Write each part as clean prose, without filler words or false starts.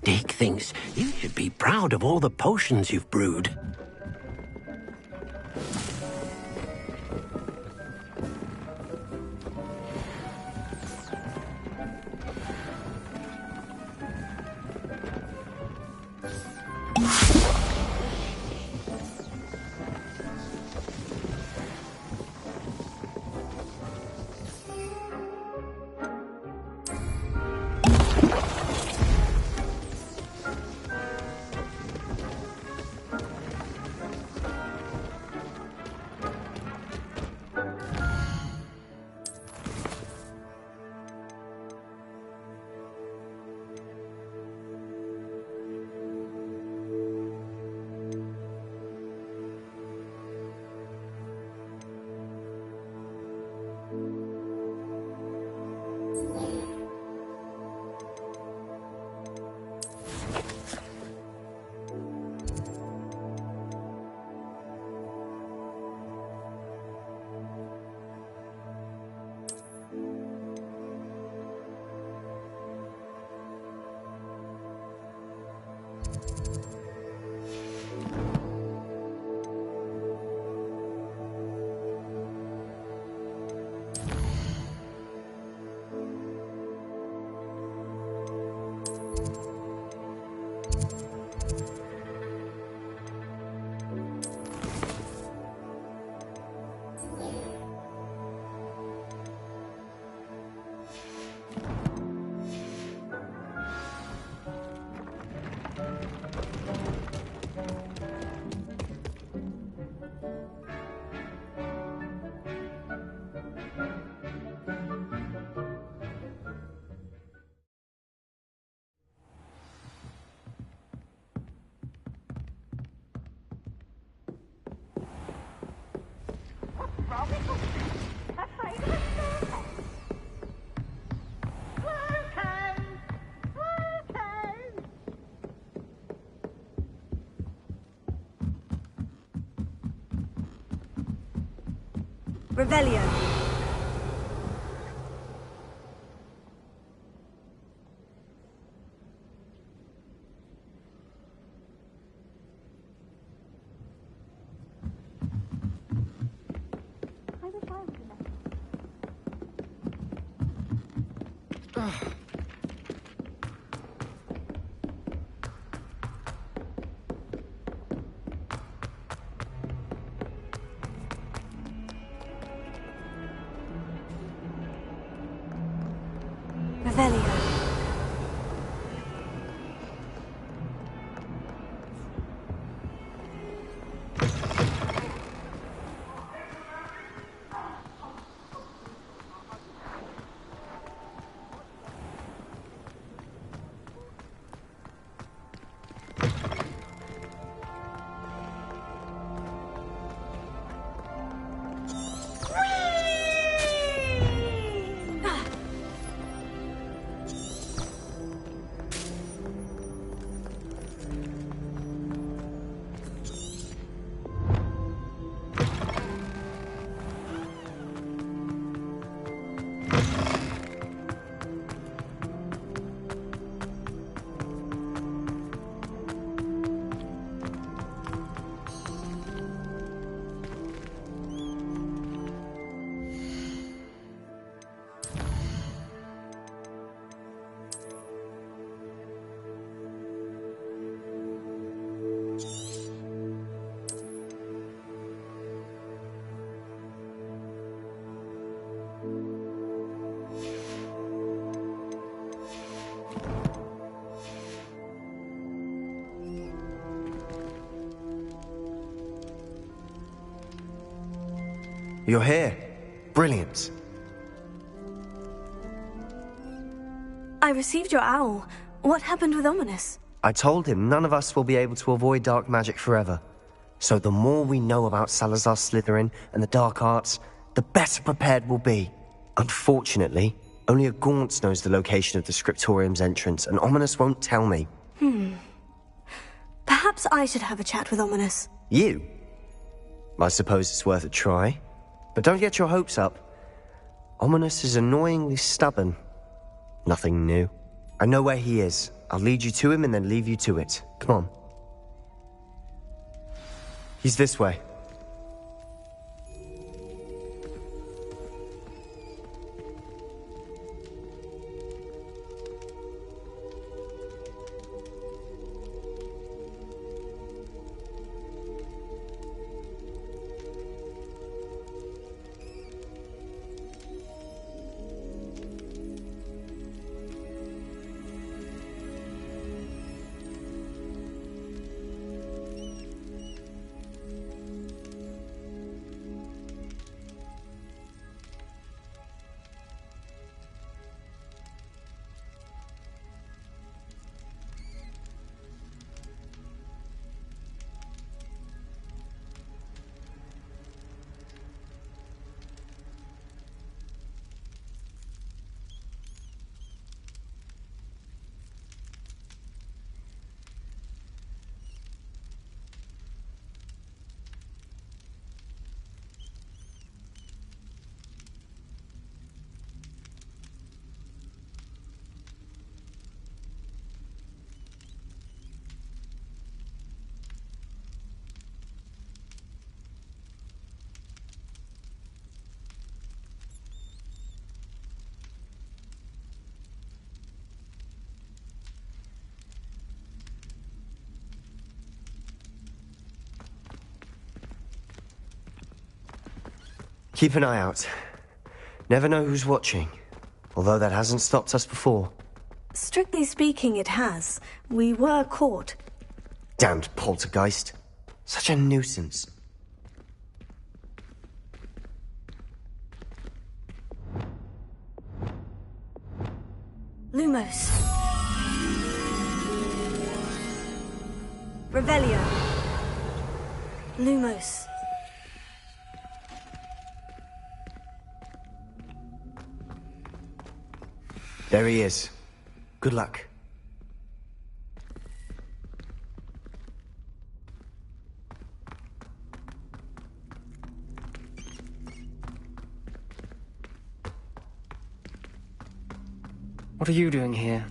Dick thinks you should be proud of all the potions you've brewed. Revelio. Revelio. You're here. Brilliant. I received your owl. What happened with Ominous? I told him none of us will be able to avoid dark magic forever. So the more we know about Salazar Slytherin and the dark arts, the better prepared we'll be. Unfortunately, only a Gaunt knows the location of the Scriptorium's entrance, and Ominous won't tell me. Perhaps I should have a chat with Ominous. You? I suppose it's worth a try. But don't get your hopes up. Ominous is annoyingly stubborn. Nothing new. I know where he is. I'll lead you to him and then leave you to it. Come on. He's this way. Keep an eye out. Never know who's watching. Although that hasn't stopped us before. Strictly speaking, it has. We were caught. Damned poltergeist. Such a nuisance. Lumos. Revelio. Lumos. There he is. Good luck. What are you doing here?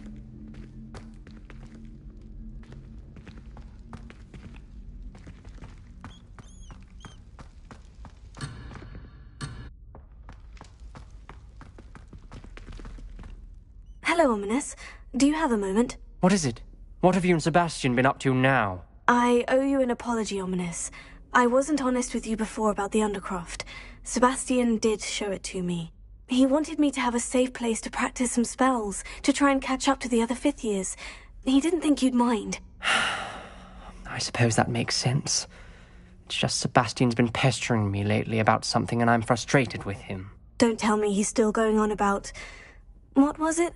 Hello, Ominous. Do you have a moment? What is it? What have you and Sebastian been up to now? I owe you an apology, Ominous. I wasn't honest with you before about the Undercroft. Sebastian did show it to me. He wanted me to have a safe place to practice some spells, to try and catch up to the other fifth years. He didn't think you'd mind. I suppose that makes sense. It's just Sebastian's been pestering me lately about something and I'm frustrated with him. Don't tell me he's still going on about... What was it?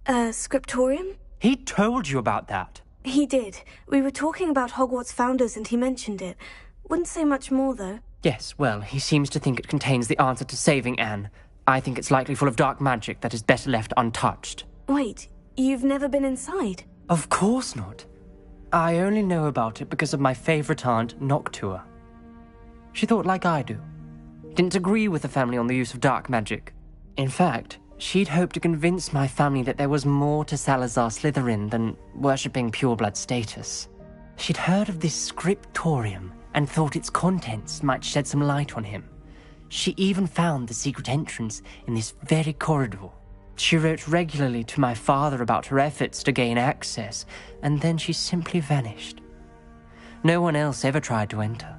Scriptorium? He told you about that? He did. We were talking about Hogwarts founders and he mentioned it. Wouldn't say much more, though. Yes, well, he seems to think it contains the answer to saving Anne. I think it's likely full of dark magic that is better left untouched. Wait, you've never been inside? Of course not. I only know about it because of my favourite aunt, Noctua. She thought like I do. Didn't agree with the family on the use of dark magic. In fact, she'd hoped to convince my family that there was more to Salazar Slytherin than worshipping pureblood status. She'd heard of this scriptorium and thought its contents might shed some light on him. She even found the secret entrance in this very corridor. She wrote regularly to my father about her efforts to gain access, and then she simply vanished. No one else ever tried to enter.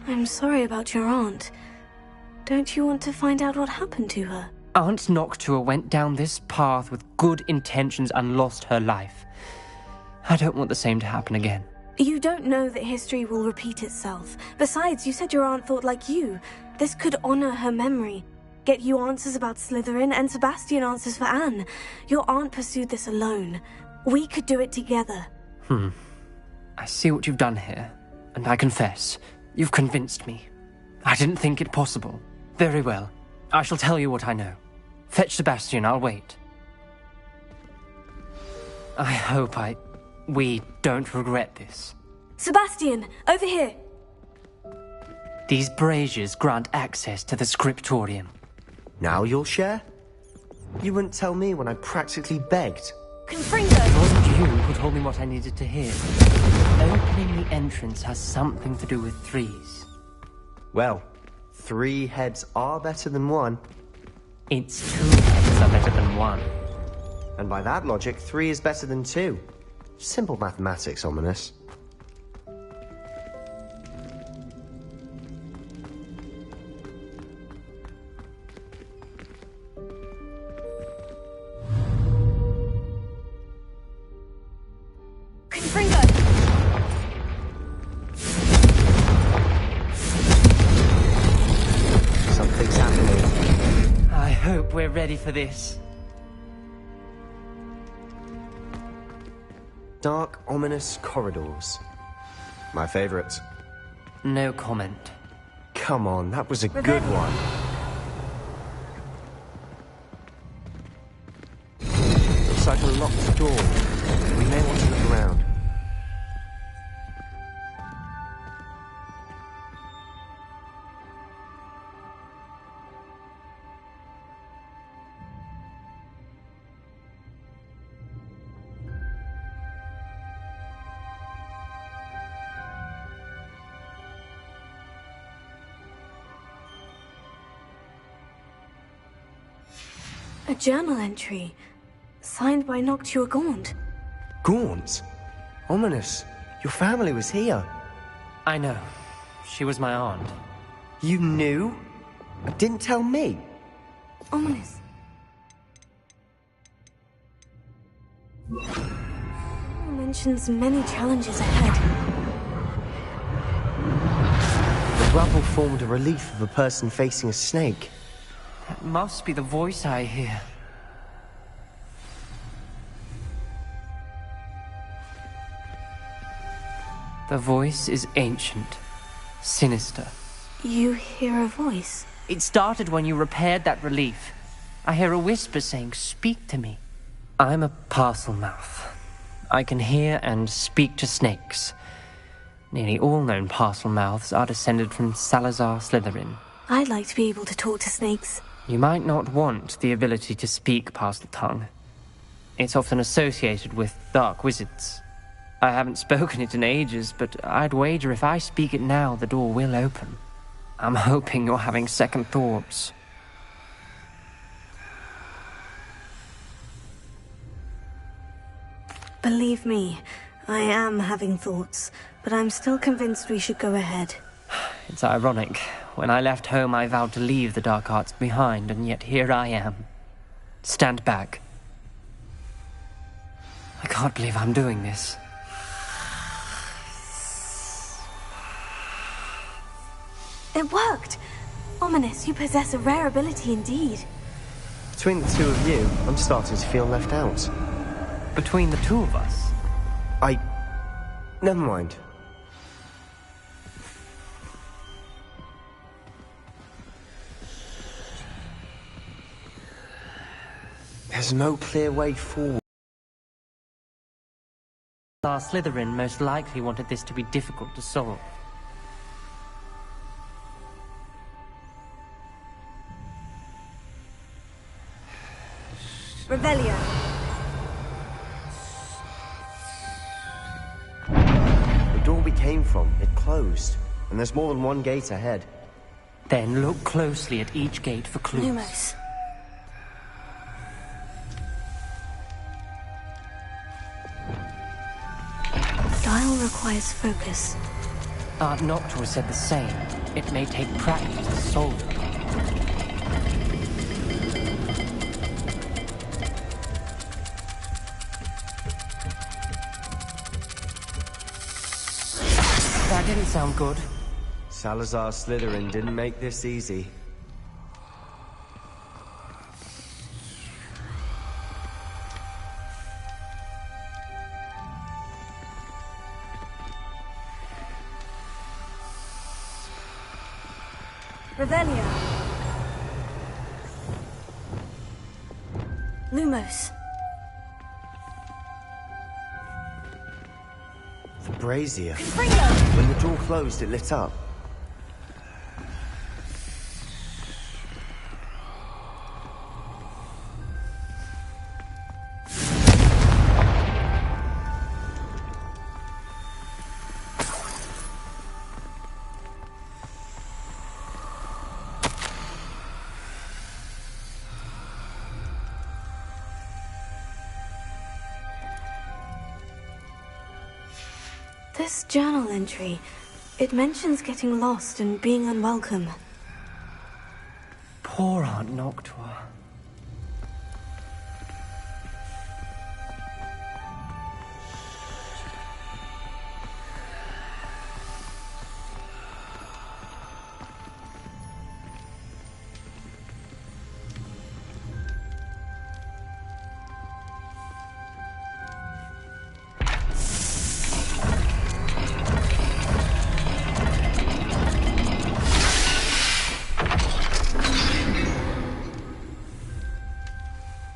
I'm sorry about your aunt. Don't you want to find out what happened to her? Aunt Noctua went down this path with good intentions and lost her life. I don't want the same to happen again. You don't know that history will repeat itself. Besides, you said your aunt thought like you. This could honor her memory. Get you answers about Slytherin and Sebastian answers for Anne. Your aunt pursued this alone. We could do it together. I see what you've done here, and I confess, you've convinced me. I didn't think it possible. Very well. I shall tell you what I know. Fetch Sebastian, I'll wait. I hope we don't regret this. Sebastian, over here! These braziers grant access to the scriptorium. Now you'll share? You wouldn't tell me when I practically begged. Confringo! It wasn't you who told me what I needed to hear. Opening the entrance has something to do with threes. Well, 3 heads are better than 1. It's 2 heads are better than 1. And by that logic, 3 is better than 2. Simple mathematics, Ominous. Confringo! Something's happening. I hope we're ready for this. Dark, ominous corridors. My favorite. No comment. Come on, that was a good one. Looks like a locked door. We may want to look around. A journal entry, signed by Noctua Gaunt. Gaunt? Ominous, your family was here. I know. She was my aunt. You knew? Didn't tell me. Ominous. Mentions many challenges ahead. The rubble formed a relief of a person facing a snake. That must be the voice I hear. The voice is ancient, sinister. You hear a voice? It started when you repaired that relief. I hear a whisper saying, "Speak to me." I'm a parcel mouth. I can hear and speak to snakes. Nearly all known parcel mouths are descended from Salazar Slytherin. I'd like to be able to talk to snakes. You might not want the ability to speak parcel tongue. It's often associated with dark wizards. I haven't spoken it in ages, but I'd wager if I speak it now, the door will open. I'm hoping you're having second thoughts. Believe me, I am having thoughts, but I'm still convinced we should go ahead. It's ironic. When I left home, I vowed to leave the dark arts behind, and yet here I am. Stand back. I can't believe I'm doing this. It worked! Ominous, you possess a rare ability indeed. Between the two of you, I'm starting to feel left out. Between the two of us? Never mind. There's no clear way forward. Our Slytherin most likely wanted this to be difficult to solve. Revelio. The door we came from, it closed. And there's more than one gate ahead. Then look closely at each gate for clues. Lumos. Dial requires focus. Aunt Noctua said the same. It may take practice to solve it. That didn't sound good. Salazar Slytherin didn't make this easy. Revelio. Lumos. The brazier. Confringo. When the door closed, it lit up. This journal entry, it mentions getting lost and being unwelcome. Poor Aunt Noctua.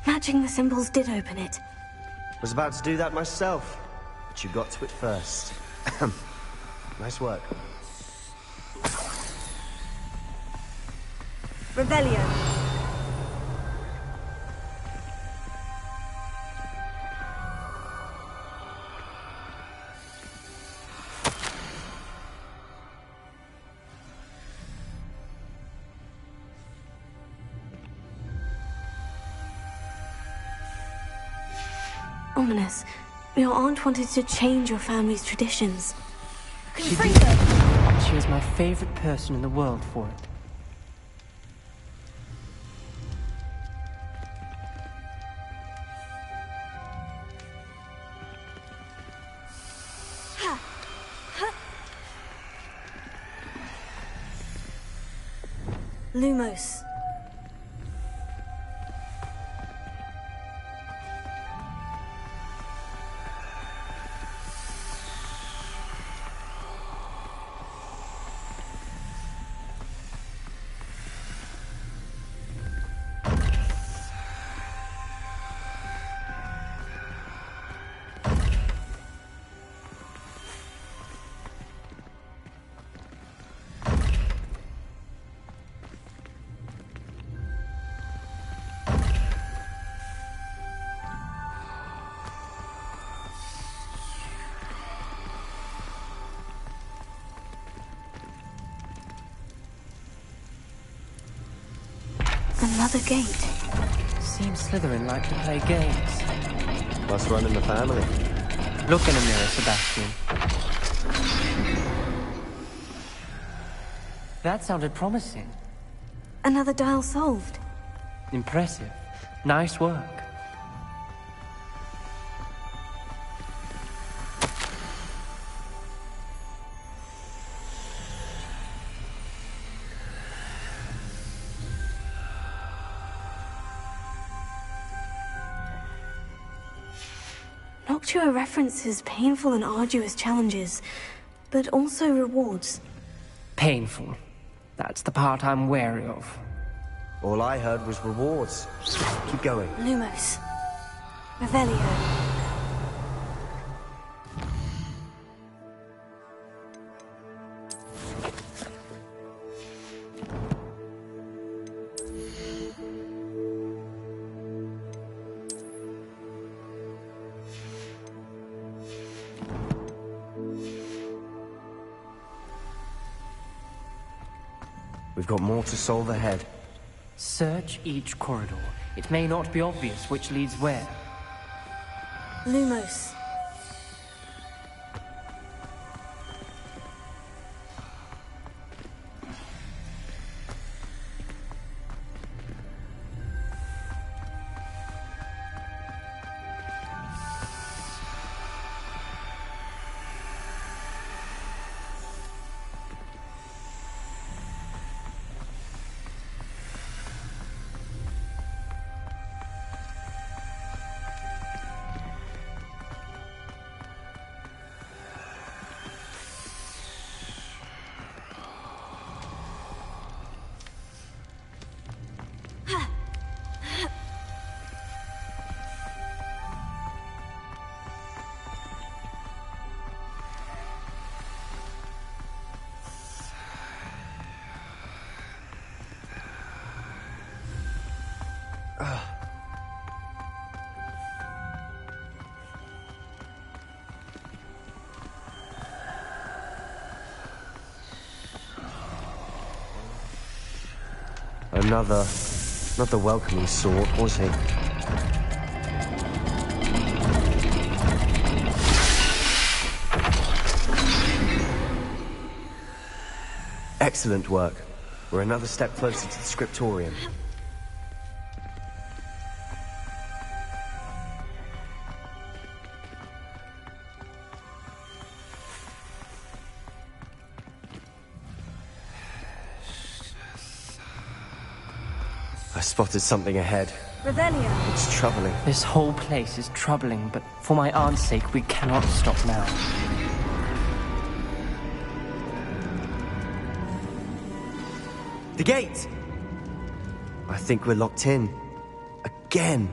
Matching the symbols did open it. Was about to do that myself, but you got to it first. Nice work. Revelio. Ominous, your aunt wanted to change your family's traditions. She did. And she was my favorite person in the world for it. Lumos. Another gate. Seems Slytherin like to play games. Must run in the family. Look in a mirror, Sebastian. That sounded promising. Another dial solved. Impressive. Nice work. Noctua references painful and arduous challenges, but also rewards. Painful. That's the part I'm wary of. All I heard was rewards. Keep going. Lumos. Revelio. We've got more to solve ahead. Search each corridor. It may not be obvious which leads where. Lumos. Another... not the welcoming sort, was he? Excellent work. We're another step closer to the scriptorium. I spotted something ahead. Revelio. It's troubling. This whole place is troubling, but for my aunt's sake, we cannot stop now. The gate! I think we're locked in. Again.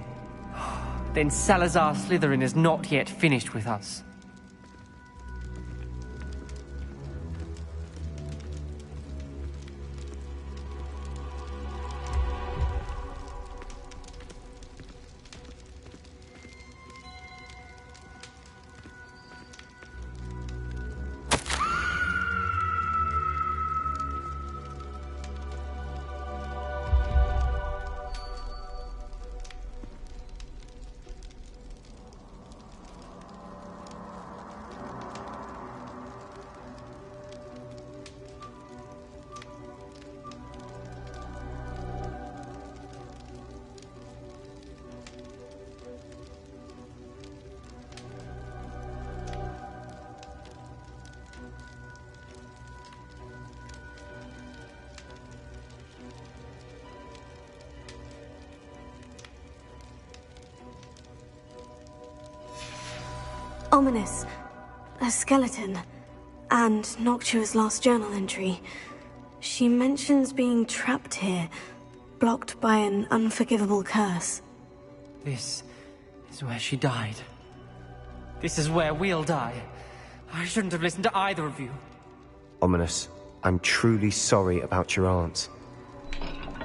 Then Salazar Slytherin is not yet finished with us. Ominous. A skeleton. And Noctua's last journal entry. She mentions being trapped here, blocked by an unforgivable curse. This is where she died. This is where we'll die. I shouldn't have listened to either of you. Ominous, I'm truly sorry about your aunt.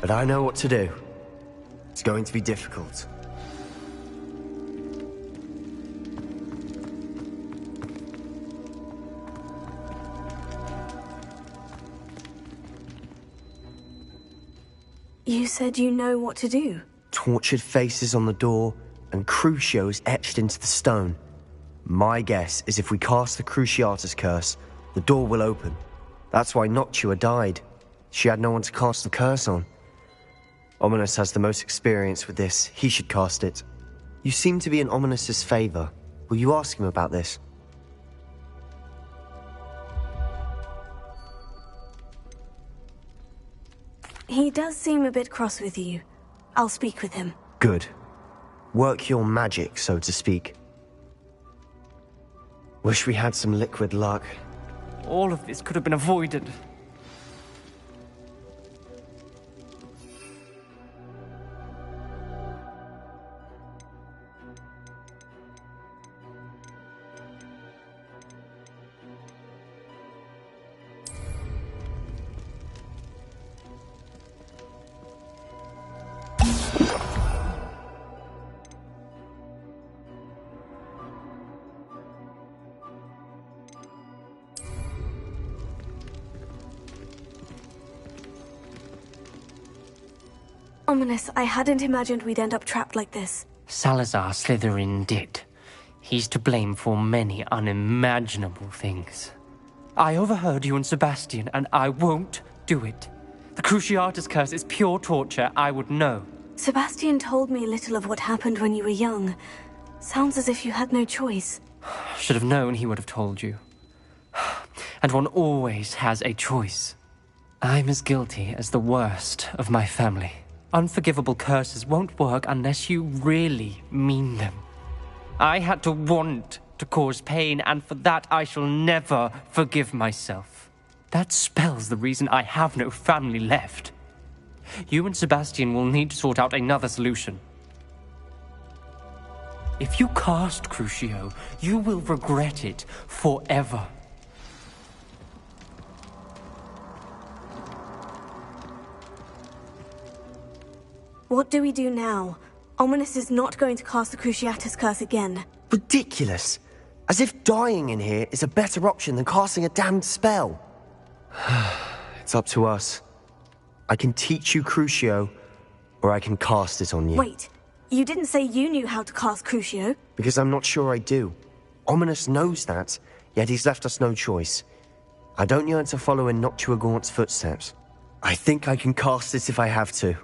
But I know what to do. It's going to be difficult. You said you know what to do. Tortured faces on the door, and Crucios etched into the stone. My guess is if we cast the Cruciatus curse, the door will open. That's why Noctua died. She had no one to cast the curse on. Ominous has the most experience with this. He should cast it. You seem to be in Ominous's favor. Will you ask him about this? He does seem a bit cross with you. I'll speak with him. Good. Work your magic, so to speak. Wish we had some liquid luck. All of this could have been avoided. Ominous, I hadn't imagined we'd end up trapped like this. Salazar Slytherin did. He's to blame for many unimaginable things. I overheard you and Sebastian, and I won't do it. The Cruciatus curse is pure torture, I would know. Sebastian told me a little of what happened when you were young. Sounds as if you had no choice. Should have known he would have told you. And one always has a choice. I'm as guilty as the worst of my family. Unforgivable curses won't work unless you really mean them. I had to want to cause pain, and for that I shall never forgive myself. That spells the reason I have no family left. You and Sebastian will need to sort out another solution. If you cast Crucio, you will regret it forever. What do we do now? Ominous is not going to cast the Cruciatus curse again. Ridiculous! As if dying in here is a better option than casting a damned spell. It's up to us. I can teach you Crucio, or I can cast it on you. Wait, you didn't say you knew how to cast Crucio? Because I'm not sure I do. Ominous knows that, yet he's left us no choice. I don't yearn to follow in Noctua Gaunt's footsteps. I think I can cast it if I have to.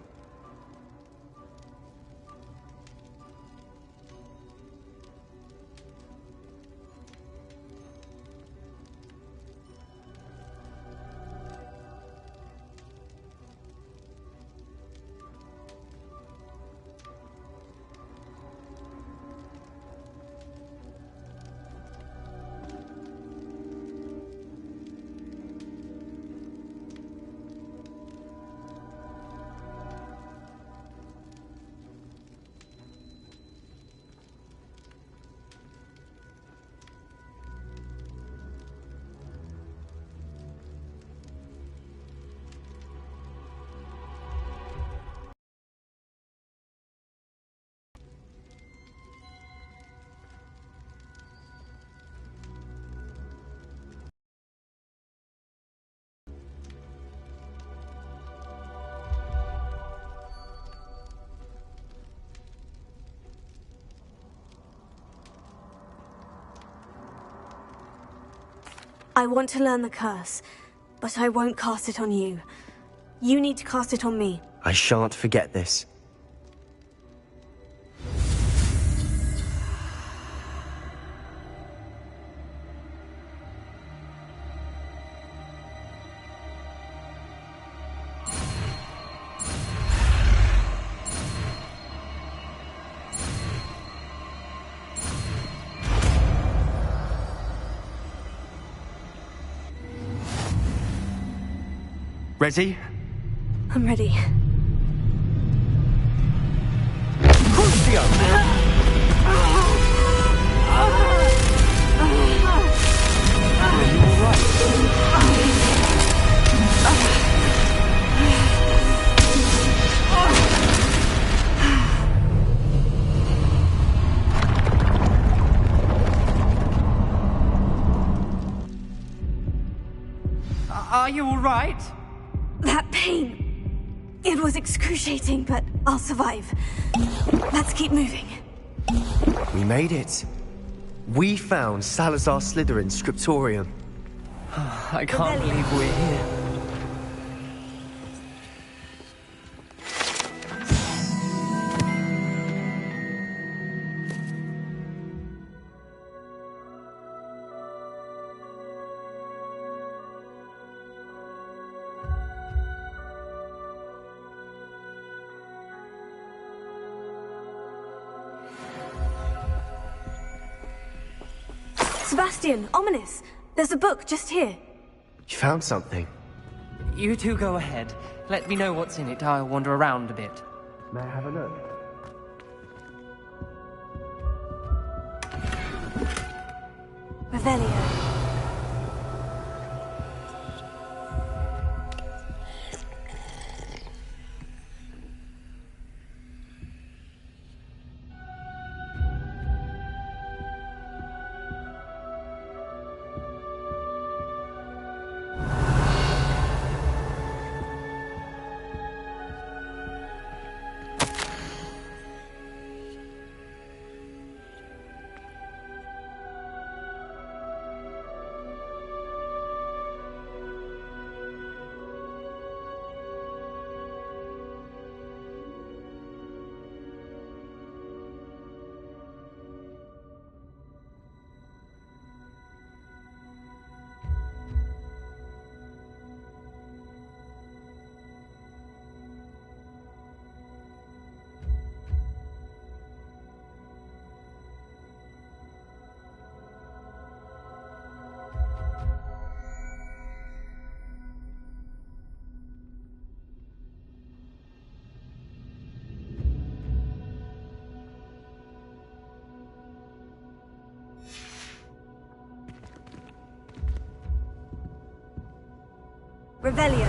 I want to learn the curse, but I won't cast it on you. You need to cast it on me. I shan't forget this. Ready? I'm ready. Crucio! Are you all right? That pain. It was excruciating, but I'll survive. Let's keep moving. We made it. We found Salazar Slytherin's scriptorium. I can't believe we're here. Sebastian, Ominous, there's a book just here. You found something? You two go ahead. Let me know what's in it. I'll wander around a bit. May I have a look? Revelio. Revelio.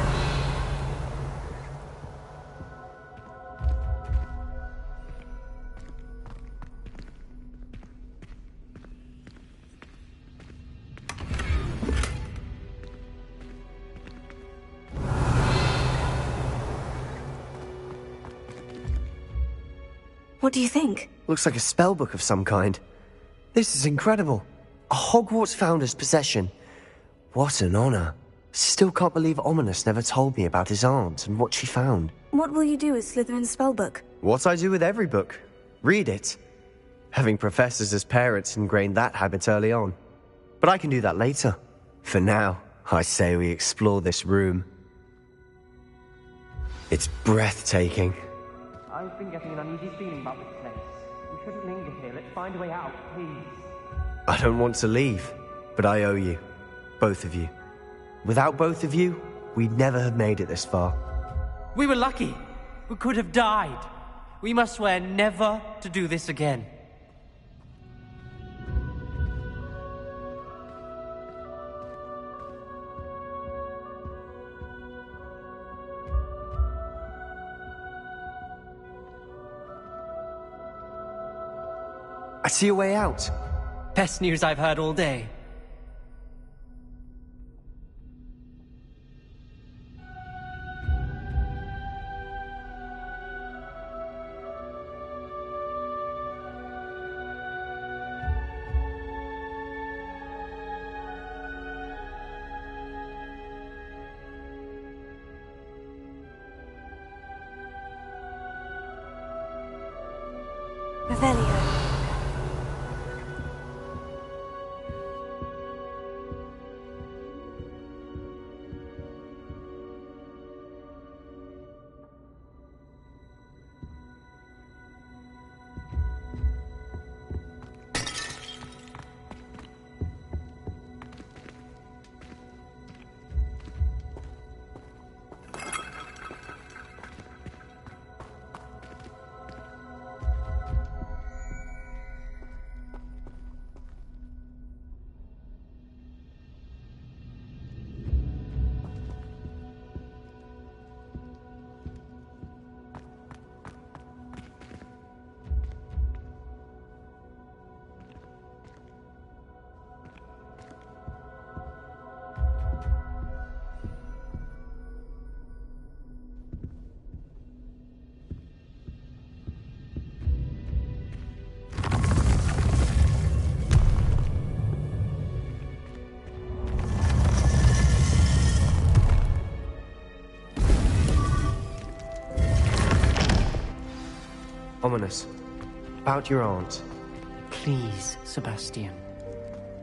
What do you think? Looks like a spellbook of some kind. This is incredible. A Hogwarts founder's possession. What an honor. Still can't believe Ominous never told me about his aunt and what she found. What will you do with Slytherin's spellbook? What I do with every book. Read it. Having professors as parents ingrained that habit early on. But I can do that later. For now, I say we explore this room. It's breathtaking. I've been getting an uneasy feeling about this place. We shouldn't linger here. Let's find a way out, please. I don't want to leave, but I owe you. Both of you. Without both of you, we'd never have made it this far. We were lucky. We could have died. We must swear never to do this again. I see a way out. Best news I've heard all day. Revelio. Ominous. About your aunt. Please, Sebastian.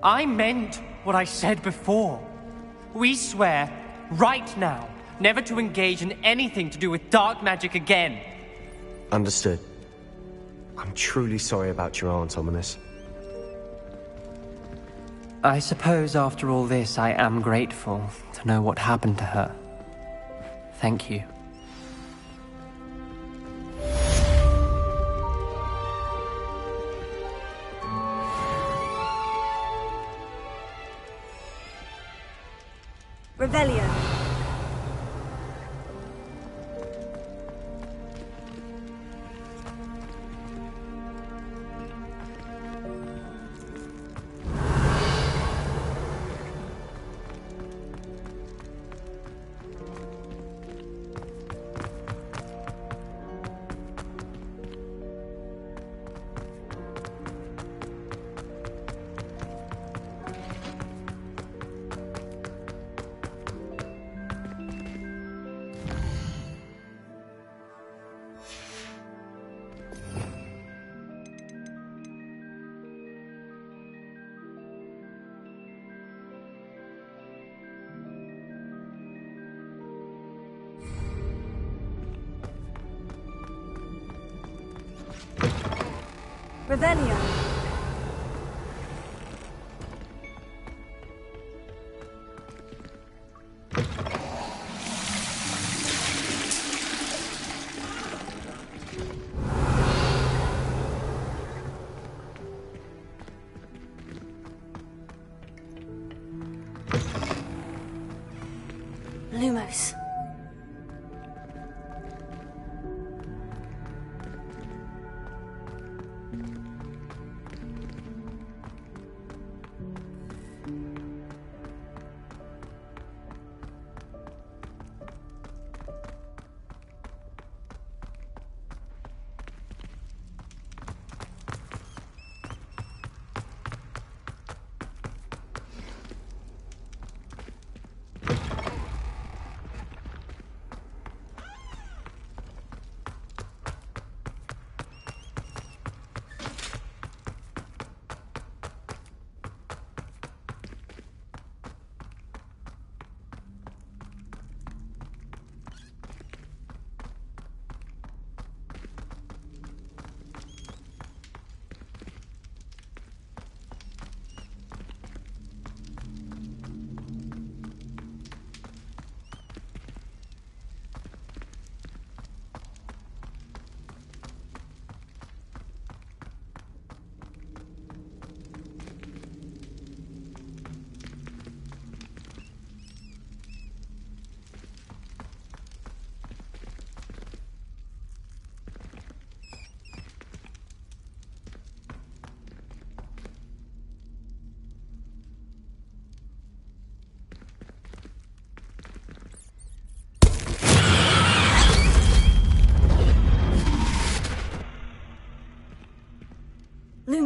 I meant what I said before. We swear, right now, never to engage in anything to do with dark magic again. Understood. I'm truly sorry about your aunt, Ominous. I suppose after all this, I am grateful to know what happened to her. Thank you. Revelio. Revelio. Lumos.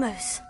Vamos.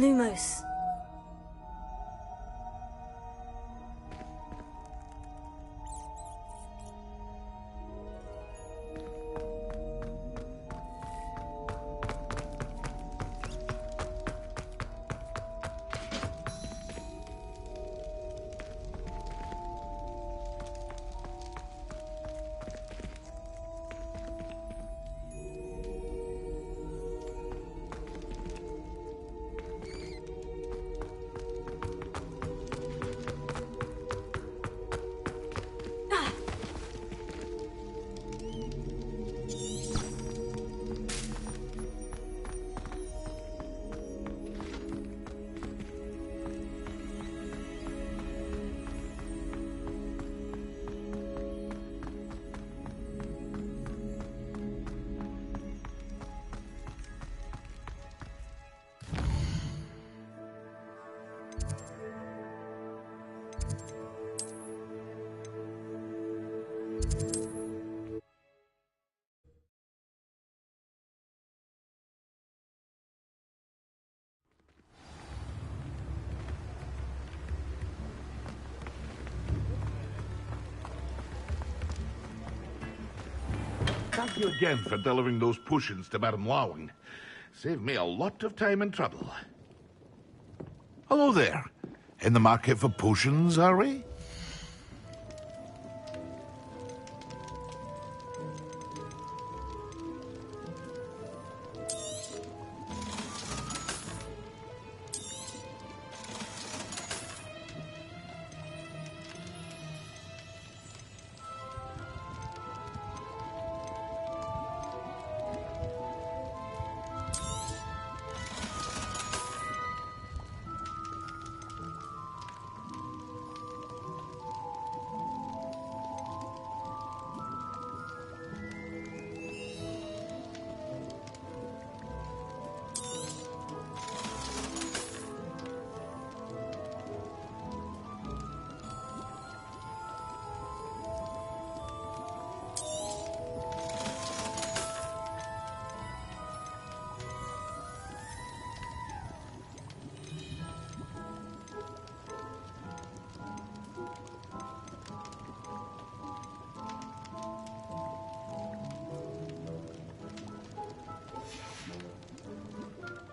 Lumos. Thank you again for delivering those potions to Baron Lawing. Saved me a lot of time and trouble. Hello there. In the market for potions, are we?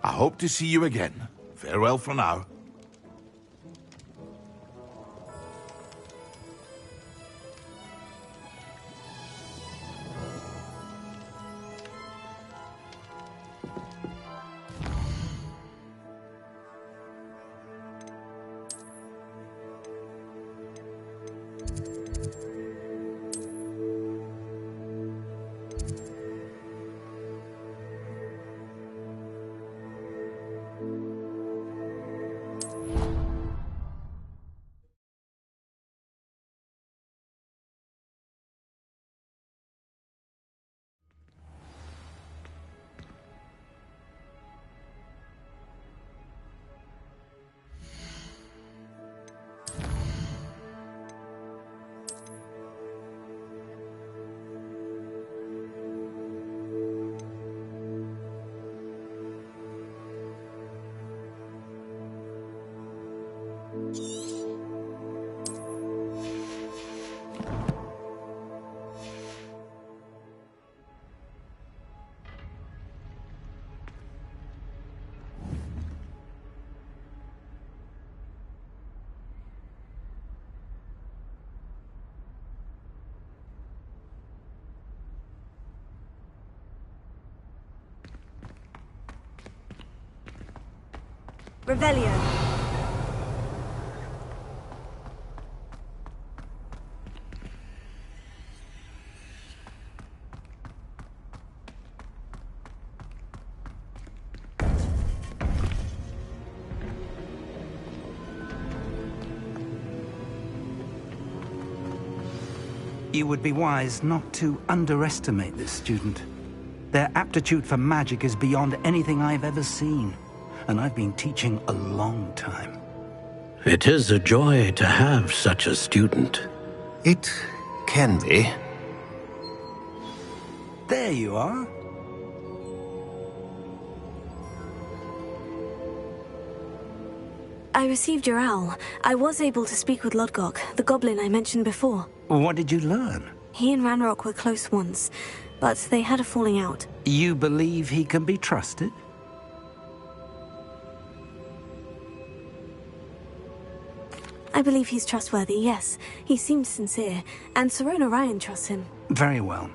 I hope to see you again. Farewell for now. Revelio. You would be wise not to underestimate this student. Their aptitude for magic is beyond anything I've ever seen, and I've been teaching a long time. It is a joy to have such a student. It can be. There you are. I received your owl. I was able to speak with Lodgok, the goblin I mentioned before. What did you learn? He and Ranrock were close once, but they had a falling out. You believe he can be trusted? I believe he's trustworthy, yes. He seemed sincere, and Serona Ryan trusts him. Very well.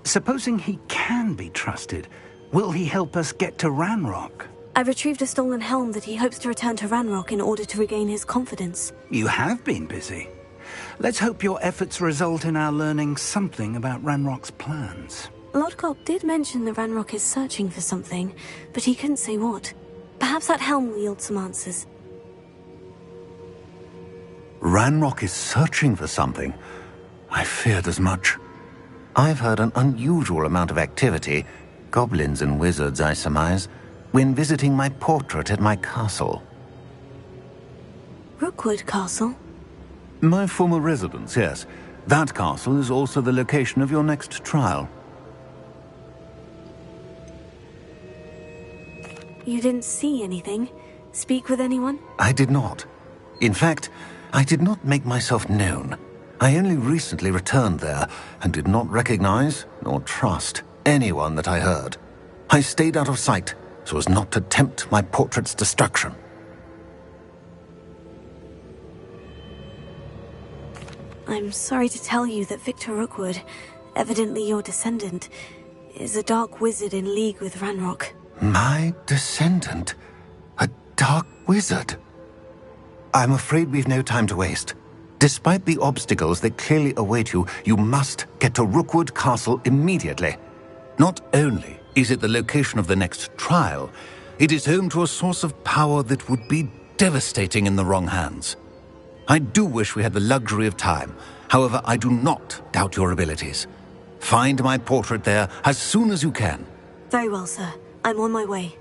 Supposing he can be trusted, will he help us get to Ranrock? I've retrieved a stolen helm that he hopes to return to Ranrock in order to regain his confidence. You have been busy. Let's hope your efforts result in our learning something about Ranrock's plans. Lodgok did mention that Ranrock is searching for something, but he couldn't say what. Perhaps that helm will yield some answers. Ranrock is searching for something. I feared as much. I've heard an unusual amount of activity, goblins and wizards, I surmise, when visiting my portrait at my castle. Rookwood Castle? My former residence, yes. That castle is also the location of your next trial. You didn't see anything? Speak with anyone? I did not. In fact, I did not make myself known. I only recently returned there and did not recognize nor trust anyone that I heard. I stayed out of sight so as not to tempt my portrait's destruction. I'm sorry to tell you that Victor Rookwood, evidently your descendant, is a dark wizard in league with Ranrock. My descendant? A dark wizard? I'm afraid we've no time to waste. Despite the obstacles that clearly await you, you must get to Rookwood Castle immediately. Not only is it the location of the next trial, it is home to a source of power that would be devastating in the wrong hands. I do wish we had the luxury of time. However, I do not doubt your abilities. Find my portrait there as soon as you can. Very well, sir. I'm on my way.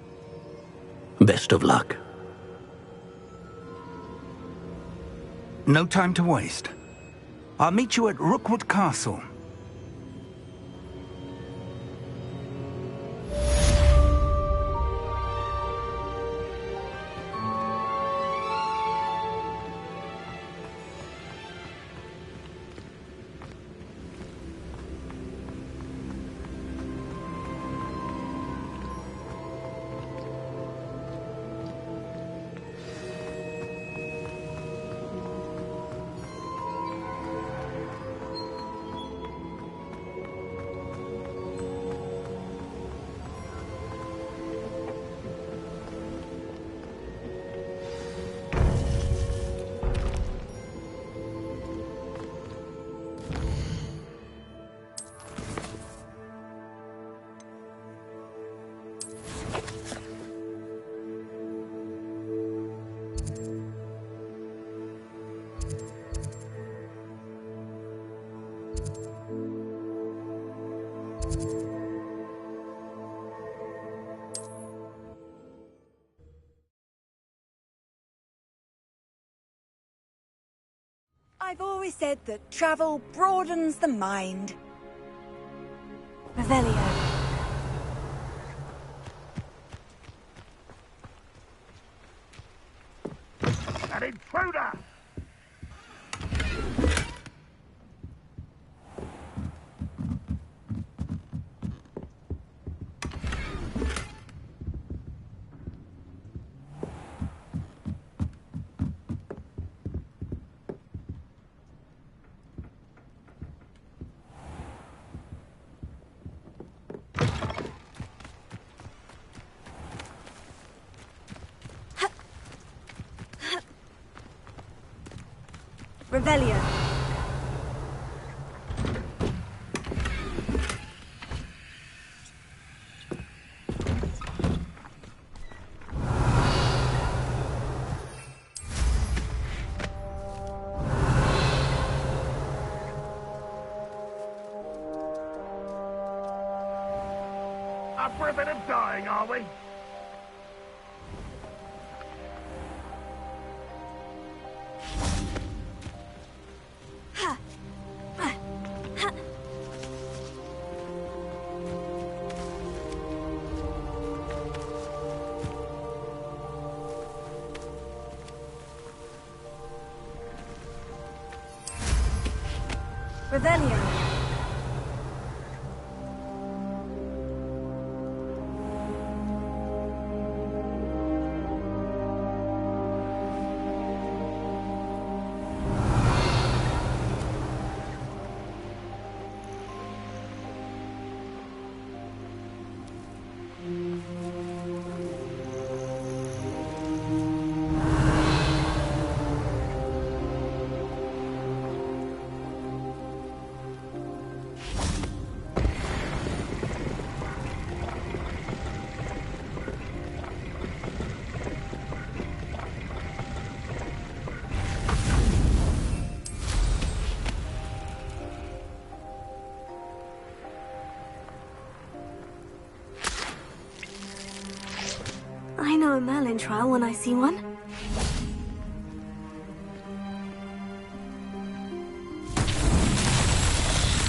Best of luck. No time to waste. I'll meet you at Rookwood Castle. I've always said that travel broadens the mind. Revelio. An intruder! Revelio. up for a bit of dying, are we? Revelio. I know a Merlin trial when I see one.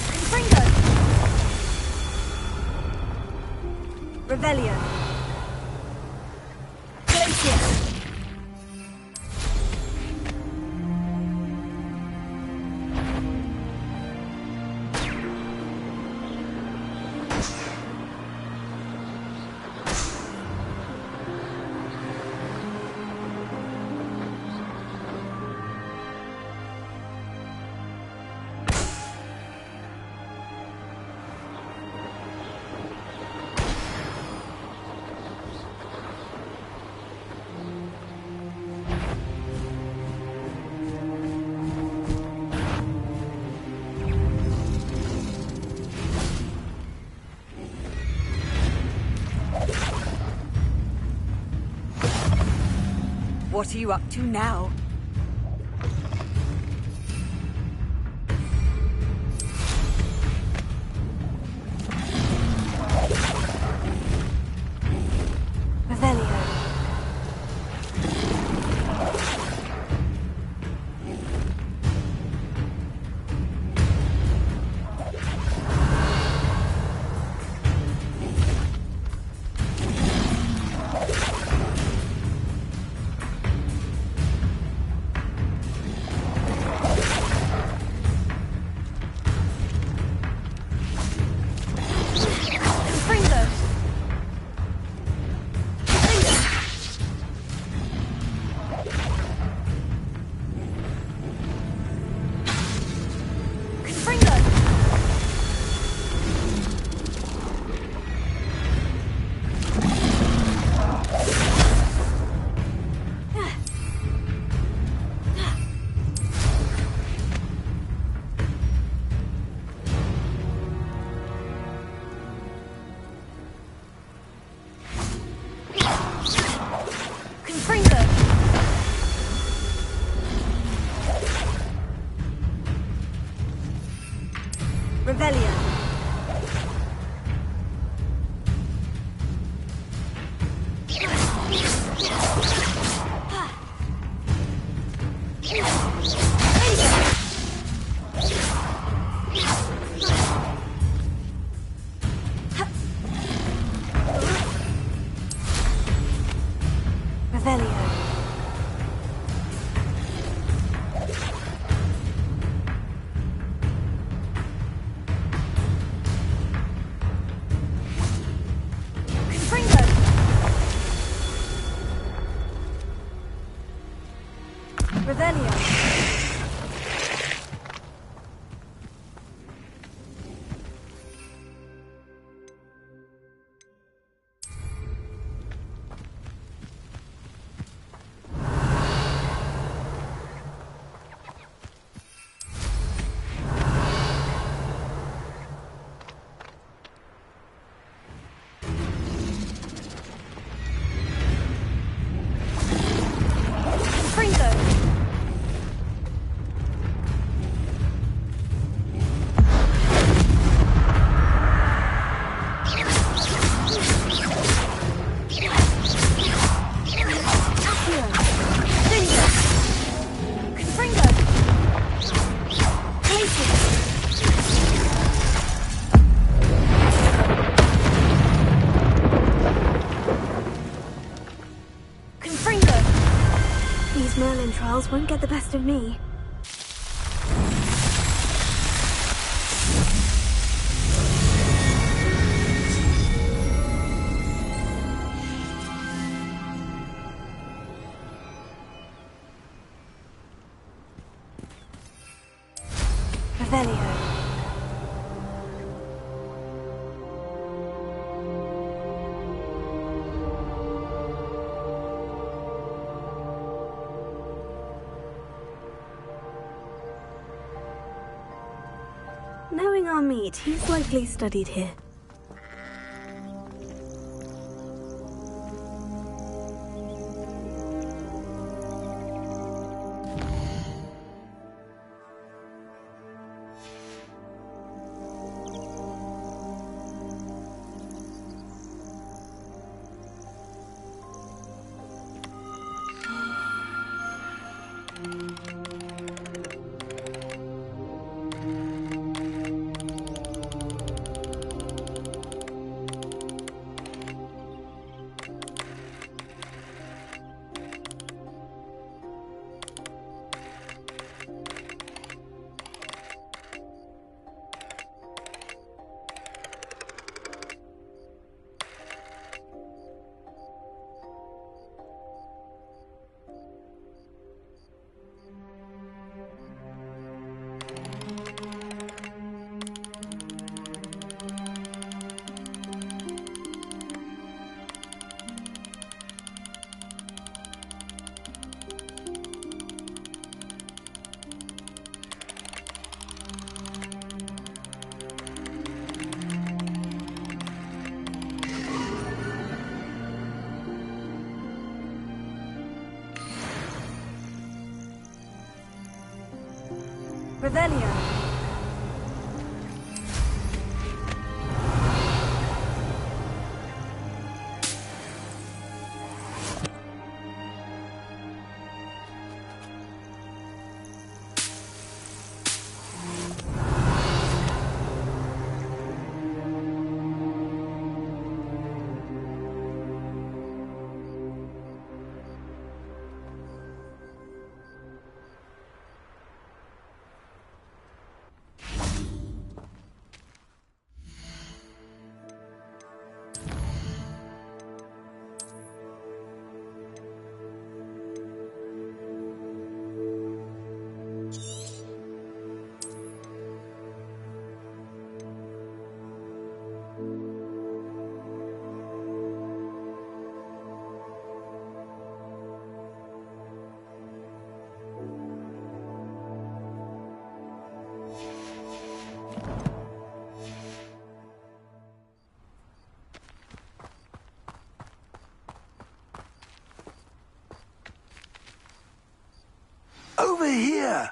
Confringo! Revelio. Glacier. What are you up to now? Revelio. Revelio. Revelio. Confringo! These Merlin trials won't get the best of me. Revelio. Knowing our meet, he's likely studied here. Revelio. Over here!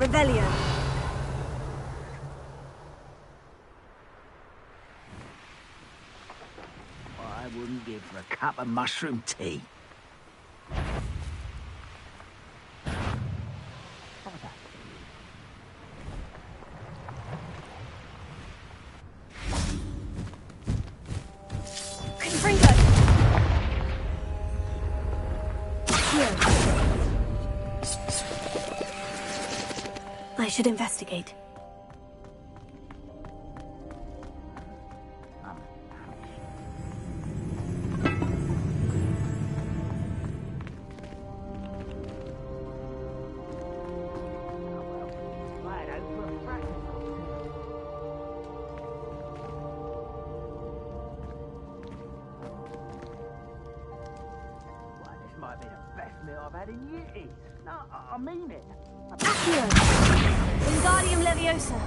Revelio. I wouldn't give for a cup of mushroom tea. Confringo! I should investigate. Might be the best meal I've had in years. No, I mean it. Accio! Wingardium Leviosa!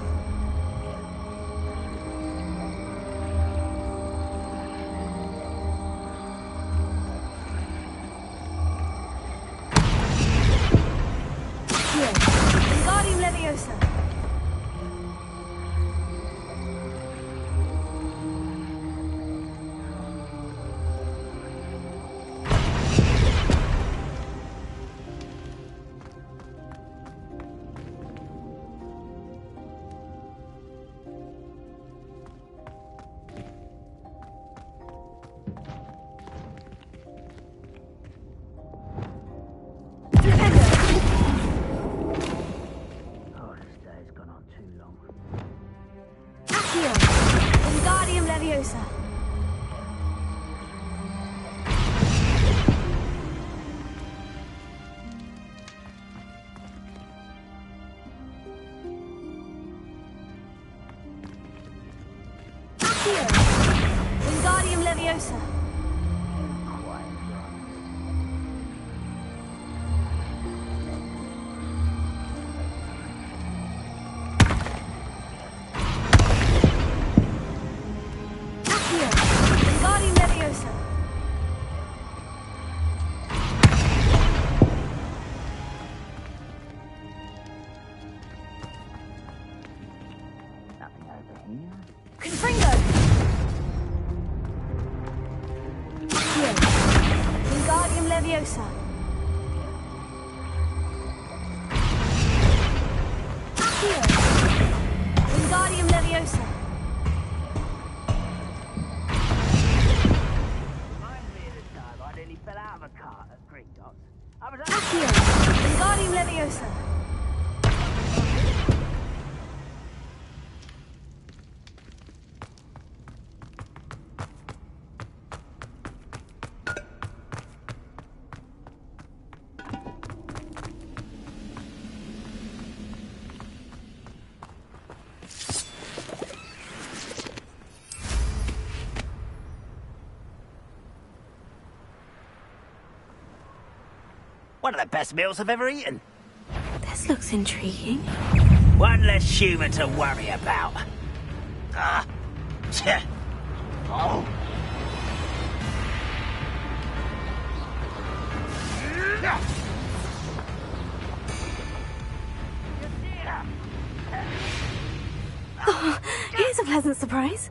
Accio! Wingardium Leviosa! Oh, this day's gone on too long. Accio! Wingardium Leviosa! Accio! Wingardium Leviosa! Accio! Wingardium Leviosa! Nothing over here. Confringo! Accio! Wingardium Leviosa! Accio! Wingardium Leviosa! Reminds me of the time I nearly fell out of a cart at Gringotts. I was Accio! Wingardium Leviosa! one of the best meals I've ever eaten. This looks intriguing. One less human to worry about. Ah, tch. Oh. Oh, here's a pleasant surprise.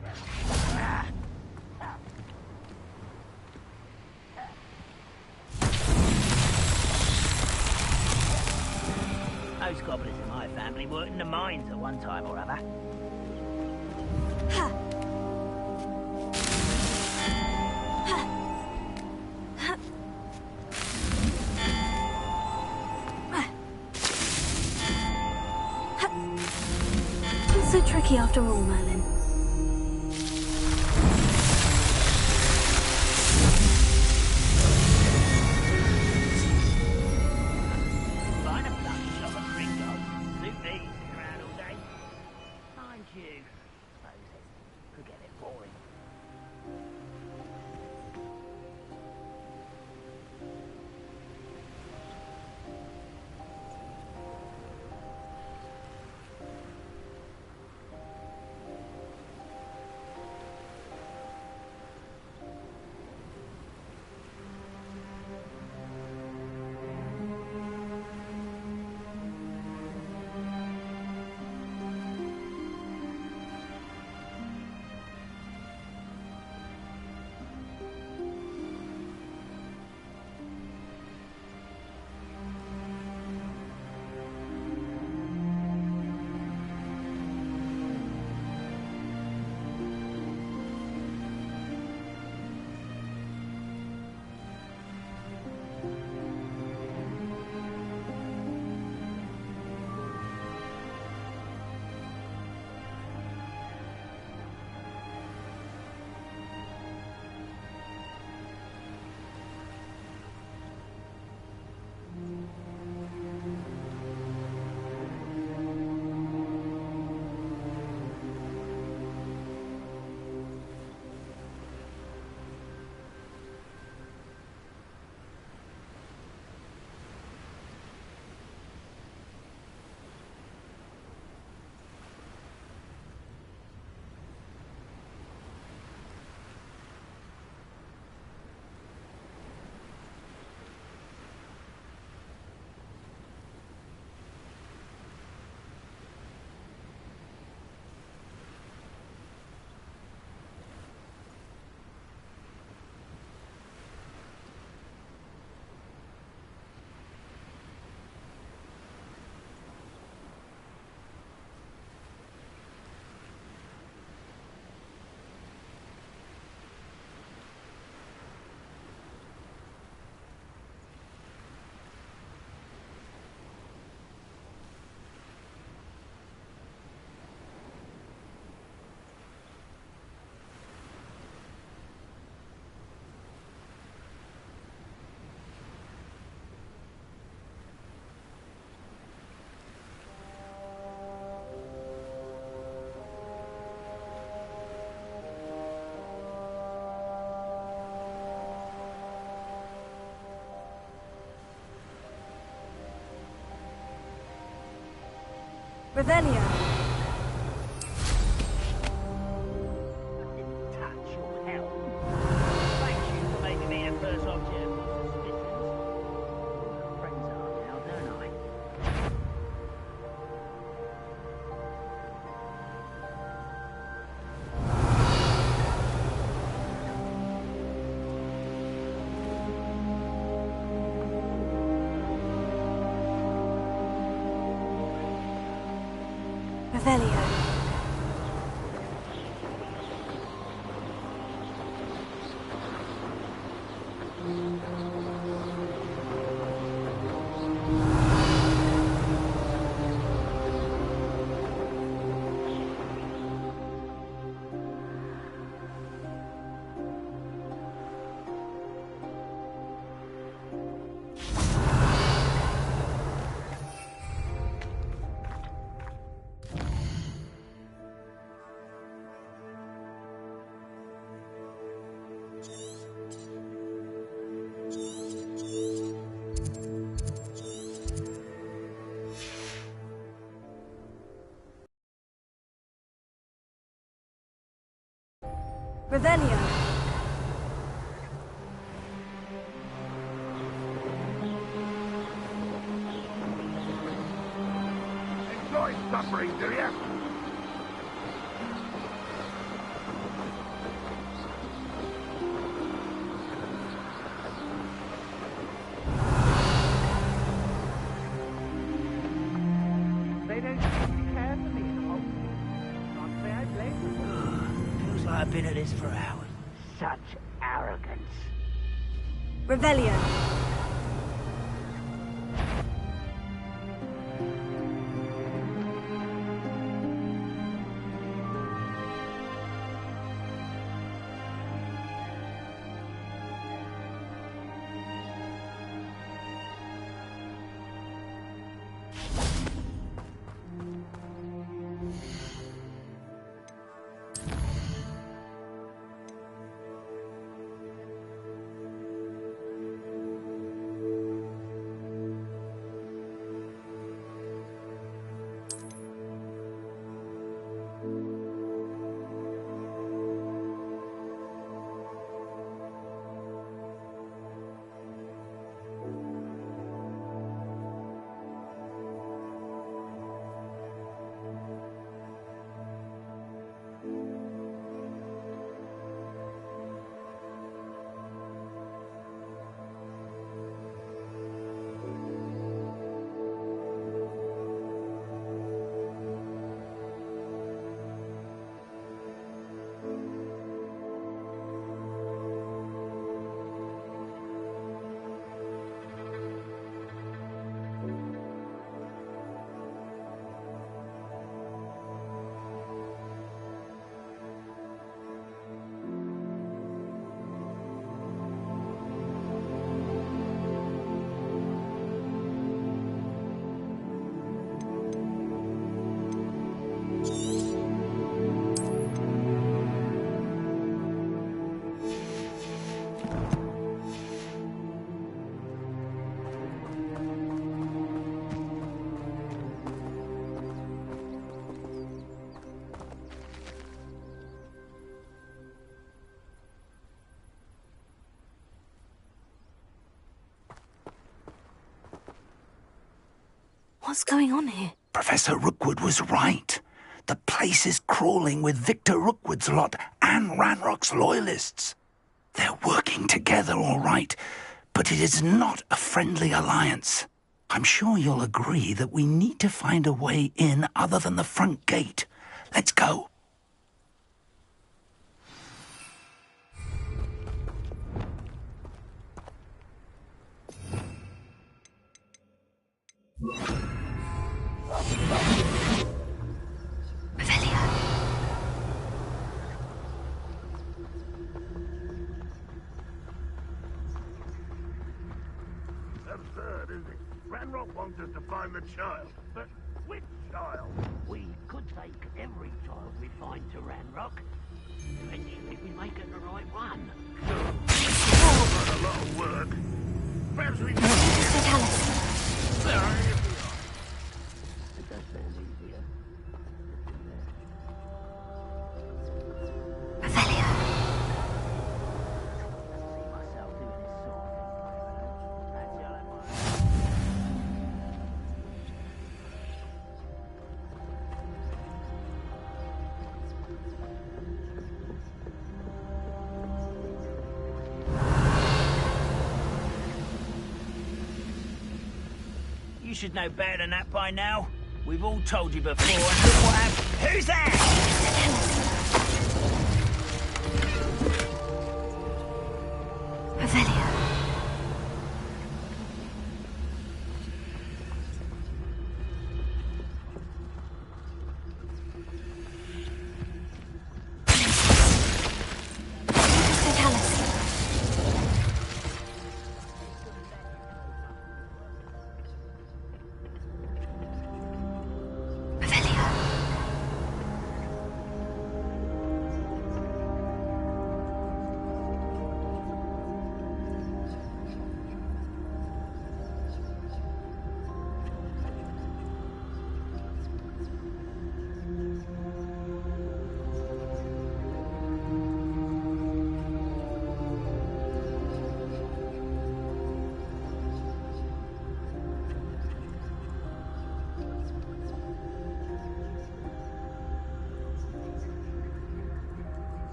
Most goblins in my family worked in the mines at one time or other. Ha. It's so tricky after all, Merlin. Find a bloody shop at Gringotts. Suit me, sitting around all day. Mind you, suppose it could get a bit boring. Revelio. Touch your help. Thank you for making me the first object of suspicions. Friends are now, don't I? Revelio. Revelio. Enjoy suffering, do you? They don't seem to care for me at all. Can't say I blame them. Feels like I've been at this for hours. Such arrogance. Revelio. What's going on here? Professor Rookwood was right. The place is crawling with Victor Rookwood's lot and Ranrock's loyalists. They're working together, all right, but it is not a friendly alliance. I'm sure you'll agree that we need to find a way in other than the front gate. Let's go. Absurd, isn't it? Ranrock wants us to find the child. But which child? We could take every child we find to Ranrock. Eventually we make it the right one. Oh, a lot of work. Perhaps we can... Fatalis. There, here we are. It does sound easier. You should know better than that by now. We've all told you before, and look what happened. Who's there? Revelio.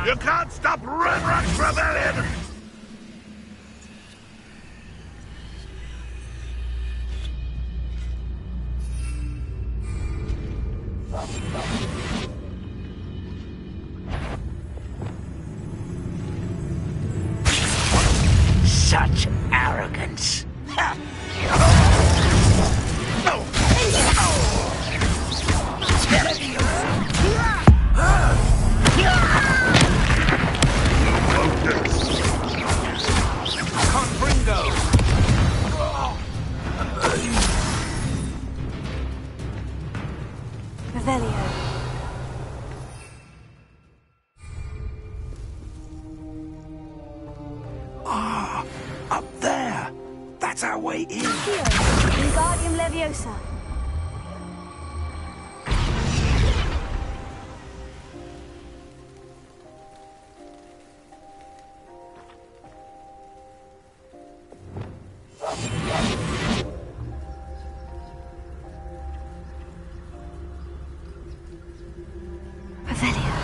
You can't stop Ranrock's rebellion! Such arrogance. Revelio. Ah, up there. That's our way in. Wingardium Leviosa. Revelio.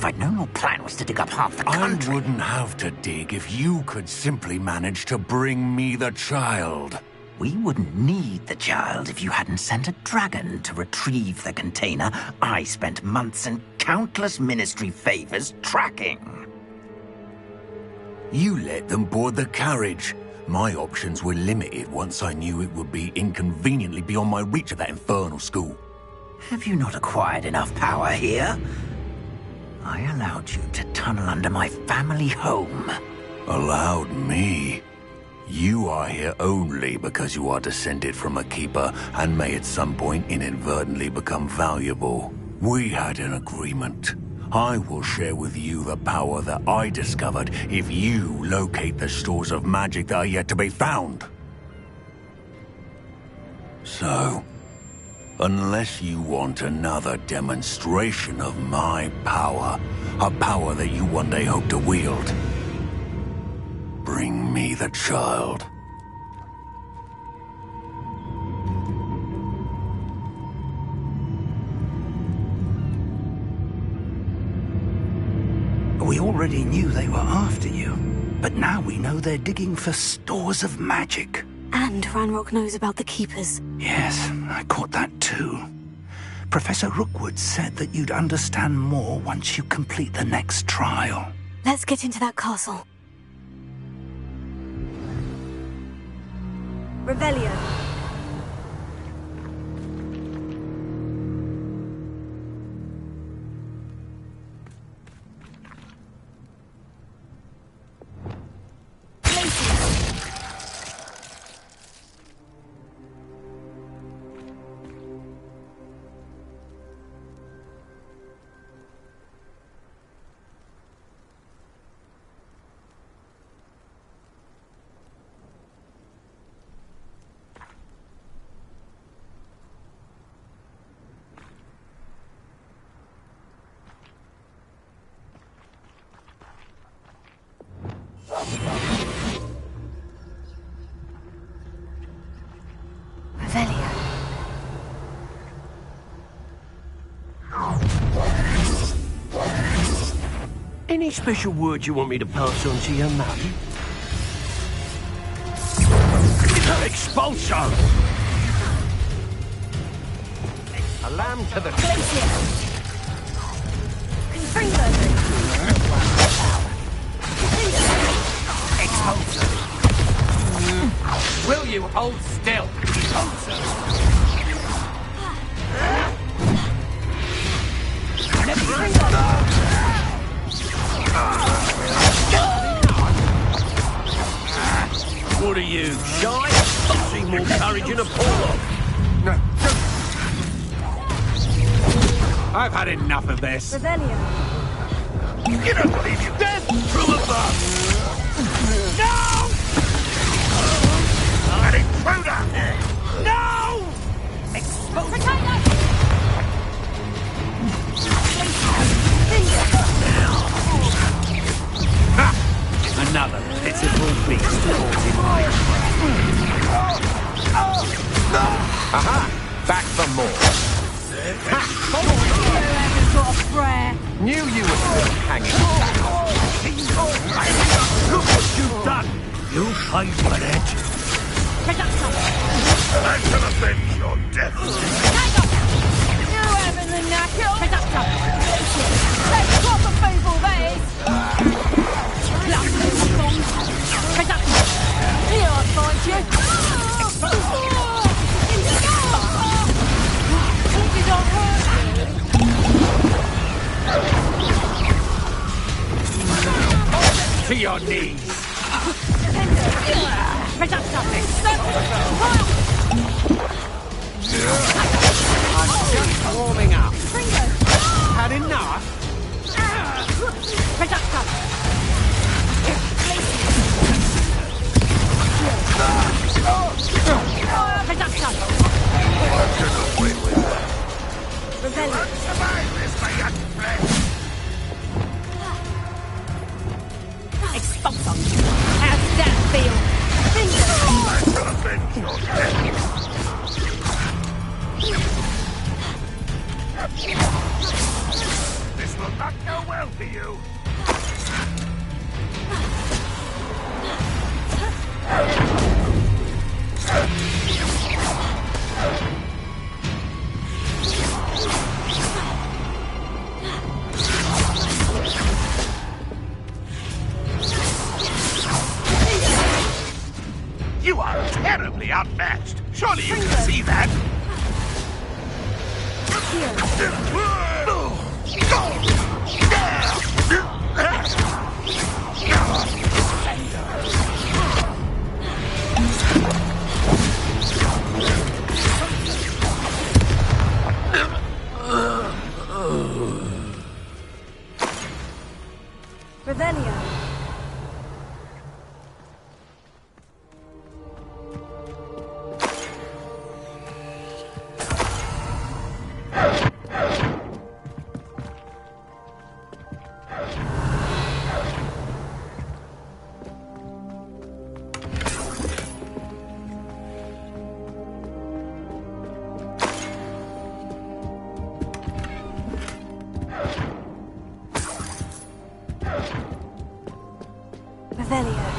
If I'd known your plan was to dig up half the country... I wouldn't have to dig if you could simply manage to bring me the child. We wouldn't need the child if you hadn't sent a dragon to retrieve the container I spent months and countless ministry favors tracking. You let them board the carriage. My options were limited once I knew it would be inconveniently beyond my reach at that infernal school. Have you not acquired enough power here? I allowed you to tunnel under my family home. Allowed me? You are here only because you are descended from a keeper and may at some point inadvertently become valuable. We had an agreement. I will share with you the power that I discovered if you locate the stores of magic that are yet to be found. So, unless you want another demonstration of my power, a power that you one day hope to wield, bring me the child. We already knew they were after you, but now we know they're digging for stores of magic. And Ranrock knows about the Keepers. Yes, I caught that too. Professor Rookwood said that you'd understand more once you complete the next trial. Let's get into that castle. Revelio. Any special word you want me to pass on to your mum? Expulso! A lamb to the... Expulso! Will you hold still? What are you, shy? I've seen more courage in a pull-off. I've had enough of this. Revelio. You don't believe you dead through above! No! An intruder! No! Another pitiful beast haunting my Aha! Back for more. Knew you were still hanging back. Look what you've done! You paid for that. I shall avenge your death! to your knees. I'm just warming up. Had enough? Expulso! How's that feel? This will will not go well for you. You are terribly outmatched. Surely you can see that. Revelio. Revelio.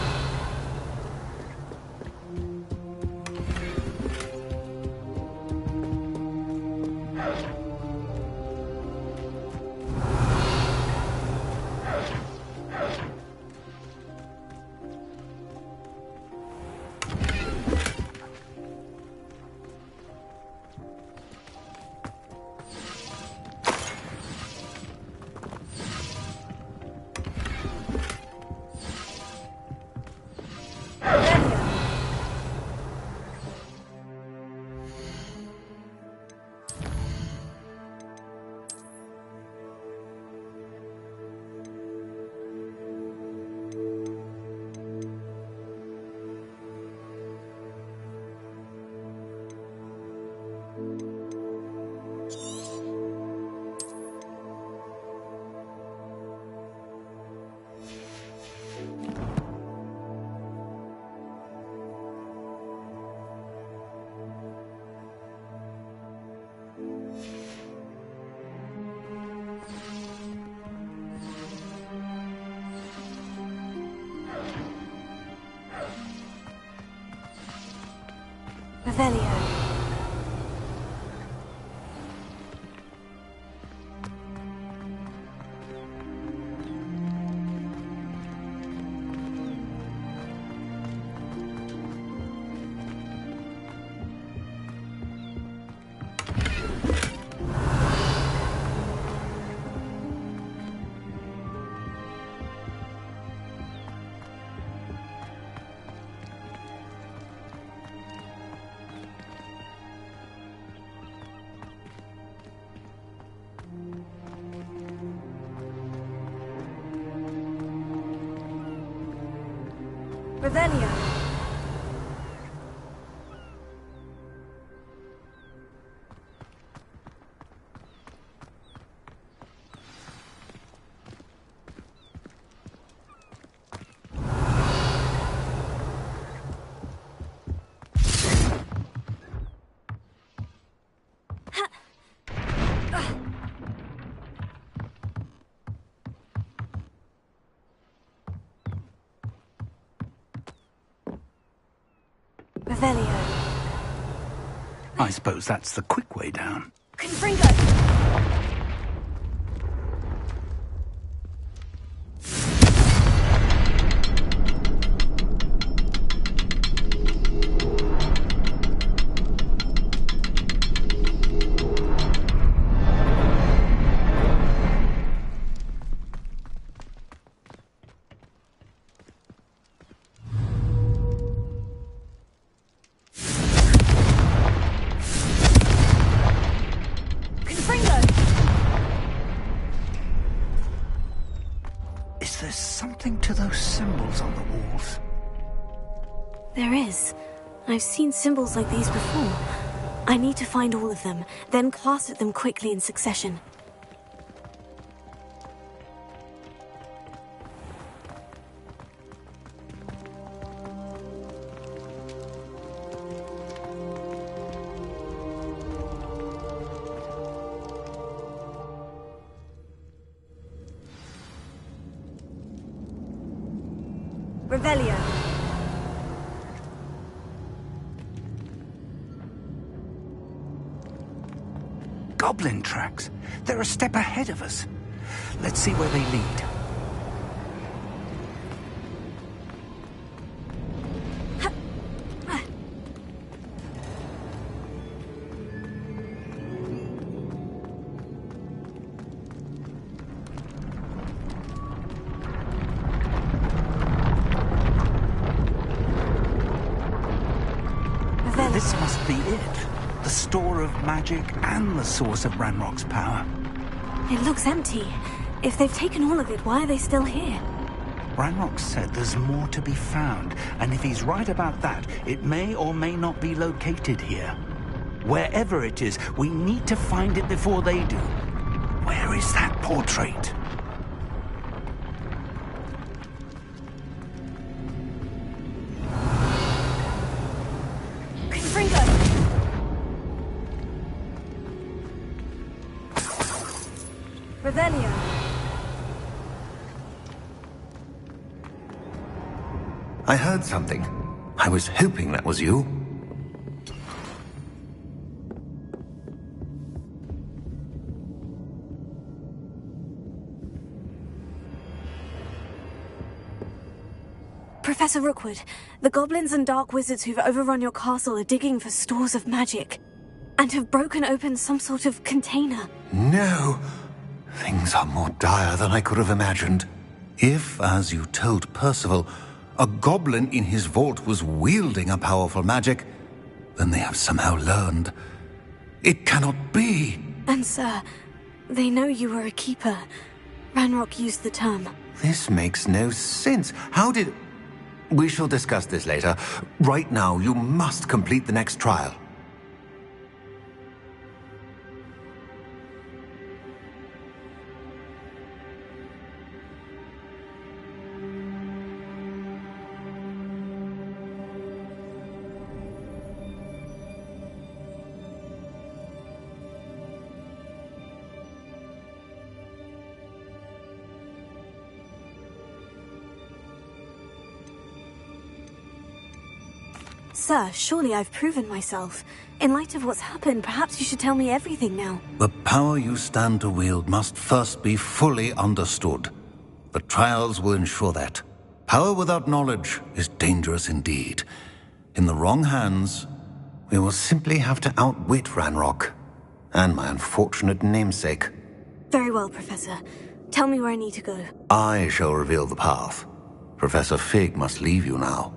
Revelio. Revelio. Revelio. I suppose that's the quick way down. Confringo! There's something to those symbols on the walls. There is. I've seen symbols like these before. I need to find all of them, then cast at them quickly in succession. Revelio. Goblin tracks. They're a step ahead of us. Let's see where they lead. This must be it. The store of magic and the source of Ranrock's power. It looks empty. If they've taken all of it, why are they still here? Ranrock said there's more to be found, and if he's right about that, it may or may not be located here. Wherever it is, we need to find it before they do. Where is that portrait? Revelio. I heard something. I was hoping that was you. Professor Rookwood, the goblins and dark wizards who've overrun your castle are digging for stores of magic, and have broken open some sort of container. No! Things are more dire than I could have imagined. If, as you told Percival, a goblin in his vault was wielding a powerful magic, then they have somehow learned. It cannot be! And sir, they know you were a keeper. Ranrock used the term. This makes no sense. How did... We shall discuss this later. Right now, you must complete the next trial. Sir, surely I've proven myself. In light of what's happened, perhaps you should tell me everything now. The power you stand to wield must first be fully understood. The trials will ensure that. Power without knowledge is dangerous indeed. In the wrong hands, we will simply have to outwit Ranrock and my unfortunate namesake. Very well, Professor. Tell me where I need to go. I shall reveal the path. Professor Fig must leave you now.